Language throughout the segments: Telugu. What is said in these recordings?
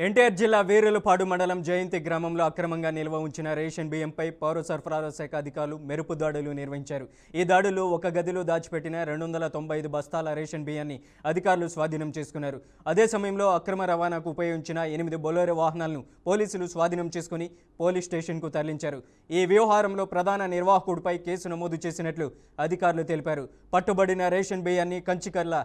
ఎన్టీఆర్ జిల్లా వేరులపాడు మండలం జయంతి గ్రామంలో అక్రమంగా నిల్వ ఉంచిన రేషన్ బియ్యంపై పౌర సరఫరాల శాఖ అధికారులు మెరుపు దాడులు నిర్వహించారు. ఈ దాడుల్లో ఒక గదిలో దాచిపెట్టిన 295 బస్తాల రేషన్ బియ్యాన్ని అధికారులు స్వాధీనం చేసుకున్నారు. అదే సమయంలో అక్రమ రవాణాకు ఉపయోగించిన 8 బొలెరో వాహనాలను పోలీసులు స్వాధీనం చేసుకుని పోలీస్ స్టేషన్కు తరలించారు. ఈ వ్యవహారంలో ప్రధాన నిర్వాహకుడిపై కేసు నమోదు చేసినట్లు అధికారులు తెలిపారు. పట్టుబడిన రేషన్ బియ్యాన్ని కంచికర్ల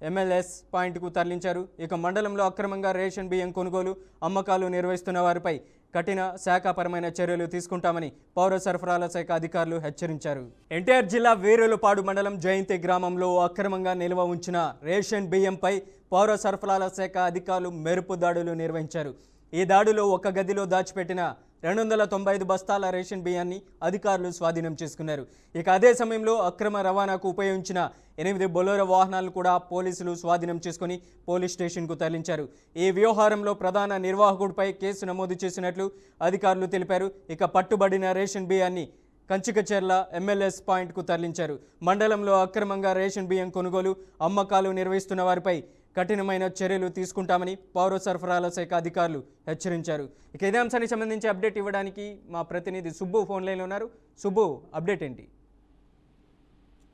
MLS పాయింట్కు తరలించారు. ఇక మండలంలో అక్రమంగా రేషన్ బియ్యం కొనుగోలు, అమ్మకాలు నిర్వహిస్తున్న వారిపై కఠిన శాఖాపరమైన చర్యలు తీసుకుంటామని పౌర సరఫరాల శాఖ అధికారులు హెచ్చరించారు. ఎన్టీఆర్ జిల్లా వేరులపాడు మండలం జయంతి గ్రామంలో అక్రమంగా నిల్వ ఉంచిన రేషన్ బియ్యంపై పౌర సరఫరాల శాఖ అధికారులు మెరుపు దాడులు నిర్వహించారు. ఈ దాడిలో ఒక గదిలో దాచిపెట్టిన 295 బస్తాల రేషన్ బియ్యాన్ని అధికారులు స్వాధీనం చేసుకున్నారు. ఇక అదే సమయంలో అక్రమ రవాణాకు ఉపయోగించిన 8 బొలెరో వాహనాలను కూడా పోలీసులు స్వాధీనం చేసుకుని పోలీస్ స్టేషన్కు తరలించారు. ఈ వ్యవహారంలో ప్రధాన నిర్వాహకుడిపై కేసు నమోదు చేసినట్లు అధికారులు తెలిపారు. ఇక పట్టుబడిన రేషన్ బియ్యాన్ని కంచికచెర్ల MLS పాయింట్కు తరలించారు. మండలంలో అక్రమంగా రేషన్ బియ్యం కొనుగోలు, అమ్మకాలు నిర్వహిస్తున్న వారిపై కఠినమైన చర్యలు తీసుకుంటామని పౌర సరఫరాల శాఖ అధికారులు హెచ్చరించారు. ఇక ఇదే అంశానికి సంబంధించి అప్డేట్ ఇవ్వడానికి మా ప్రతినిధి సుబ్బు ఫోన్ లైన్లో ఉన్నారు. సుబ్బు, అప్డేట్ ఏంటి?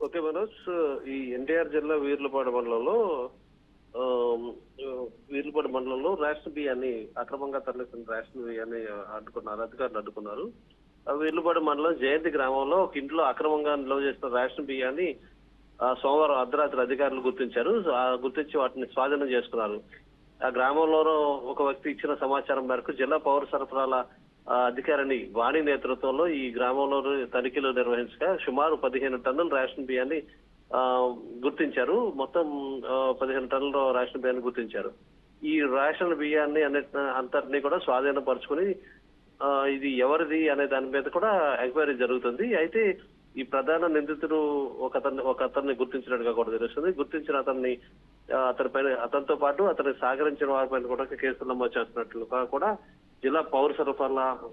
ఓకే మనోజ్, ఈ ఎన్టీఆర్ జిల్లా వీర్లపాడు మండలంలో రేషన్ బియ్యాన్ని అక్రమంగా తరలిస్తున్న రేషన్ బియ్యాన్ని అధికారులు అడ్డుకున్నారు. వీర్లపాడు మండలం జయంతి గ్రామంలో ఒక ఇంట్లో అక్రమంగా నిల్వ చేస్తున్న రేషన్ బియ్యాన్ని సోమవారం అర్ధరాత్రి అధికారులు గుర్తించి వాటిని స్వాధీనం చేసుకున్నారు. ఆ గ్రామంలో ఒక వ్యక్తి ఇచ్చిన సమాచారం మేరకు జిల్లా పౌర సరఫరాల అధికారిని వాణి నేతృత్వంలో ఈ గ్రామంలో తనిఖీలు నిర్వహించగా సుమారు 15 టన్నుల రేషన్ బియ్యాన్ని గుర్తించారు. మొత్తం 15 టన్నుల రేషన్ బియ్యాన్ని గుర్తించారు. ఈ రేషన్ బియ్యాన్ని అంతటినీ కూడా స్వాధీనపరుచుకుని ఇది ఎవరిది అనే దాని మీద కూడా ఎంక్వైరీ జరుగుతుంది. అయితే ఈ ప్రధాన నిందితుడు ఒక అతన్ని గుర్తించినట్టుగా కూడా తెలుస్తుంది. గుర్తించిన అతనితో పాటు అతన్ని సహకరించిన వారిపైన కూడా కేసులు నమోదు చేస్తున్నట్లుగా కూడా జిల్లా పౌర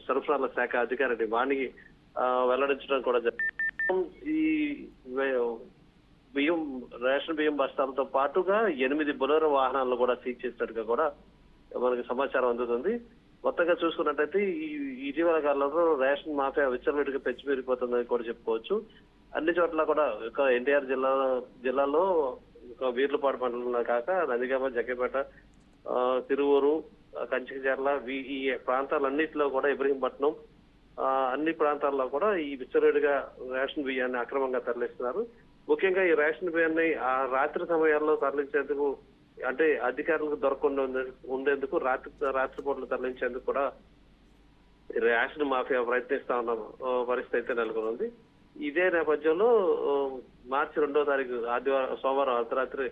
సరఫరాల శాఖ అధికారిని వాణి వెల్లడించడం కూడా జరిగింది. ఈ రేషన్ బియ్యం బస్తాలతో పాటుగా 8 బొలెరో వాహనాలను కూడా సీజ్ చేసినట్టుగా కూడా మనకి సమాచారం అందుతుంది. మొత్తంగా చూసుకున్నట్టయితే ఈ ఇటీవల కాలంలో రేషన్ మాఫియా విచ్చలవిడిగా పెంచిపెరిగిపోతుందని కూడా చెప్పుకోవచ్చు. అన్ని చోట్ల కూడా ఎన్టీఆర్ జిల్లాలో వీర్లపాడు మండలంలో కాక నందిగామ, జగ్గపేట, తిరువూరు, కంచికచెర్ల ఈ ప్రాంతాలన్నింటిలో కూడా ఇబ్రహీంపట్నం అన్ని ప్రాంతాల్లో కూడా ఈ విచ్చలవిడిగా రేషన్ బియ్యాన్ని అక్రమంగా తరలిస్తున్నారు. ముఖ్యంగా ఈ రేషన్ బియ్యాన్ని ఆ రాత్రి సమయాల్లో తరలించేందుకు, అంటే అధికారులకు దొరకకుండా ఉండేందుకు రాత్రిపూటలు తరలించేందుకు కూడా రేషన్ మాఫియా ప్రయత్నిస్తా ఉన్న పరిస్థితి అయితే నెలకొంది. ఇదే నేపథ్యంలో మార్చి 2వ తారీఖు సోమవారం అర్ధరాత్రి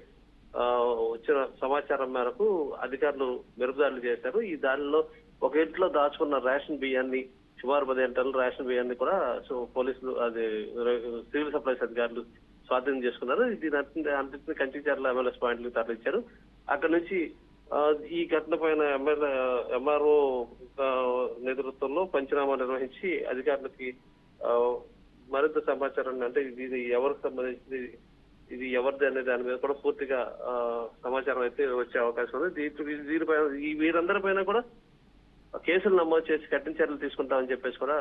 వచ్చిన సమాచారం మేరకు అధికారులు మెరుపుదాడులు చేశారు. ఈ దాడిలో ఒక ఇంట్లో దాచుకున్న రేషన్ బియ్యాన్ని సుమారు 15 టన్నుల రేషన్ బియ్యాన్ని కూడా పోలీసులు సివిల్ సప్లైస్ అధికారులు స్వాధీనం చేసుకున్నారు. దీని అంతటిని కంచికచెర్ల MLS పాయింట్లకు తరలించారు. అక్కడ నుంచి ఈ ఘటన పైన MRO నేతృత్వంలో పంచనామా నిర్వహించి అధికారులకి మరింత సమాచారాన్ని, అంటే ఇది ఎవరికి సంబంధించింది, ఇది ఎవరిది అనే దాని మీద కూడా పూర్తిగా సమాచారం అయితే వచ్చే అవకాశం ఉంది. దీనిపైన వీరందరి పైన కూడా కేసులు నమోదు చేసి కఠిన చర్యలు తీసుకుంటామని చెప్పేసి కూడా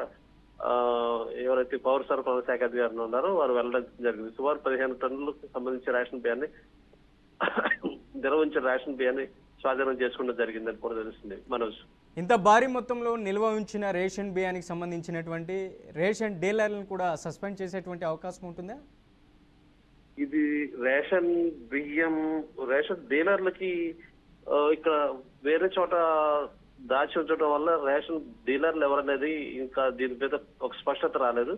ఎవరైతే పౌర సరఫరాల శాఖ అధికారులు ఉన్నారో వారు వెల్లడించడం జరిగింది. సుమారు 15 టన్నులకు సంబంధించిన రేషన్ బియ్యాన్ని నిర్వహించిన రేషన్ బియ్యాన్ని స్వాధీనం చేసుకోవడం జరిగిందని కూడా తెలుస్తుంది. మనోజ్, ఇంత భారీ మొత్తంలో నిల్వ ఉంచిన రేషన్ బియ్యానికి సంబంధించినటువంటి రేషన్ డీలర్లను కూడా సస్పెండ్ చేసేటువంటి అవకాశం ఉంటుందా? ఇది రేషన్ డీలర్లకి ఇక్కడ వేరే చోట దాచి ఉంచడం వల్ల రేషన్ డీలర్లు ఎవరనేది ఇంకా దీని మీద ఒక స్పష్టత రాలేదు.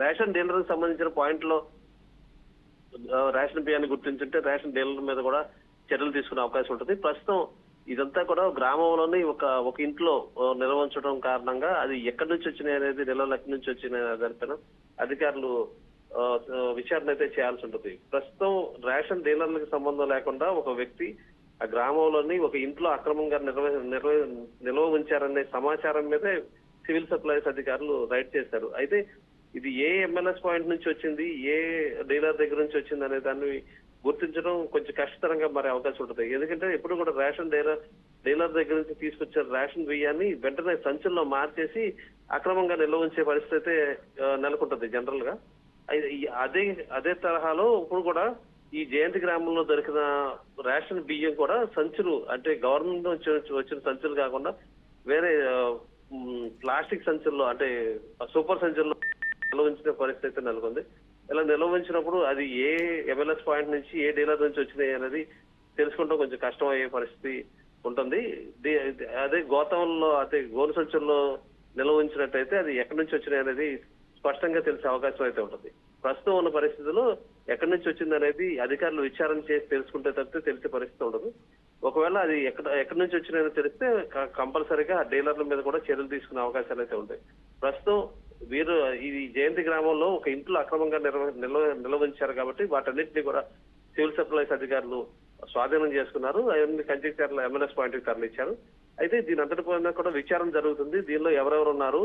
రేషన్ డీలర్కి సంబంధించిన పాయింట్ లో రేషన్ బియ్యాన్ని గుర్తించుంటే రేషన్ డీలర్ మీద కూడా చర్యలు తీసుకునే అవకాశం ఉంటుంది. ప్రస్తుతం ఇదంతా కూడా గ్రామంలోని ఒక ఇంట్లో నిల్వ ఉంచడం కారణంగా అది ఎక్కడి నుంచి వచ్చినాయి అనేది, నిల్వలు ఎక్కడి నుంచి వచ్చినాయి దానిపైన అధికారులు విచారణ అయితే చేయాల్సి ఉంటుంది. ప్రస్తుతం రేషన్ డీలర్లకు సంబంధం లేకుండా ఒక వ్యక్తి ఆ గ్రామంలోని ఒక ఇంట్లో అక్రమంగా నిల్వ ఉంచారనే సమాచారం మీదే సివిల్ సప్లైస్ అధికారులు రైడ్ చేశారు. అయితే ఇది ఏ ఎంఎల్ఎస్ పాయింట్ నుంచి వచ్చింది, ఏ డీలర్ దగ్గర నుంచి వచ్చింది అనే దాన్ని గుర్తించడం కొంచెం కష్టతరంగా మారే అవకాశం ఉంటుంది. ఎందుకంటే ఎప్పుడు కూడా రేషన్ డీలర్ దగ్గర నుంచి తీసుకొచ్చిన రేషన్ బియ్యాన్ని వెంటనే సంచుల్లో మార్చేసి అక్రమంగా నిల్వ ఉంచే పరిస్థితి అయితే నెలకొంటుంది జనరల్ గా. అదే తరహాలో ఇప్పుడు కూడా ఈ జయంతి గ్రామంలో దొరికిన రేషన్ బియ్యం కూడా సంచులు అంటే గవర్నమెంట్ నుంచి వచ్చిన సంచులు కాకుండా వేరే ప్లాస్టిక్ సంచుల్లో అంటే సూపర్ సంచుల్లో నిల్వ ఉంచిన పరిస్థితి అయితే నెలకొంది. ఇలా నిల్వ ఉంచినప్పుడు అది ఏ ఎంఎల్ఎస్ పాయింట్ నుంచి ఏ డీలర్ నుంచి వచ్చినాయి అనేది తెలుసుకుంటాం కొంచెం కష్టం అయ్యే పరిస్థితి ఉంటుంది. అదే గోతంలో అదే గోను సంచుల్లో నిల్వ ఉంచినట్టయితే అది ఎక్కడి నుంచి వచ్చినాయి అనేది స్పష్టంగా తెలిసే అవకాశం అయితే ఉంటుంది. ప్రస్తుతం ఉన్న పరిస్థితుల్లో ఎక్కడి నుంచి వచ్చింది అనేది అధికారులు విచారణ చేసి తెలుసుకుంటే తప్పితే తెలిసే పరిస్థితి ఉండదు. ఒకవేళ అది ఎక్కడి నుంచి వచ్చినాయో తెలిస్తే కంపల్సరీగా డీలర్ల మీద కూడా చర్యలు తీసుకునే అవకాశాలు అయితే ఉంటాయి. ప్రస్తుతం వీరు ఈ జయంతి గ్రామంలో ఒక ఇంట్లో అక్రమంగా నిల్వ ఉంచారు కాబట్టి వాటన్నిటిని కూడా సివిల్ సప్లైస్ అధికారులు స్వాధీనం చేసుకున్నారు. అవన్నీ కంచిచర్ల ఎంఎల్ఎస్ పాయింట్ కి తరలించారు. అయితే దీని అంతటి పైన కూడా విచారణ జరుగుతుంది. దీనిలో ఎవరెవరు ఉన్నారు,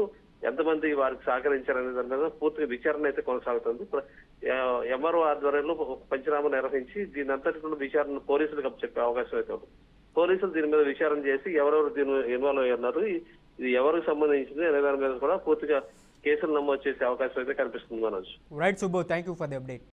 ఎంతమంది వారికి సహకరించారనే దాని మీద పూర్తిగా విచారణ అయితే కొనసాగుతుంది. ఎంఆర్ఓ ఆధ్వర్యంలో పంచనామా నిర్వహించి దీని అంతటి కూడా విచారణ పోలీసులకు చెప్పే అవకాశం అయితే ఉంది. పోలీసులు దీని మీద విచారణ చేసి ఎవరెవరు దీని ఇన్వాల్వ్ అయ్యి ఉన్నారు, ఇది ఎవరికి సంబంధించింది అనే దాని మీద కూడా పూర్తిగా కేసులు నమోదు చేసే అవకాశం అయితే కనిపిస్తుంది Manoj. Right Subbu, thank you for the update.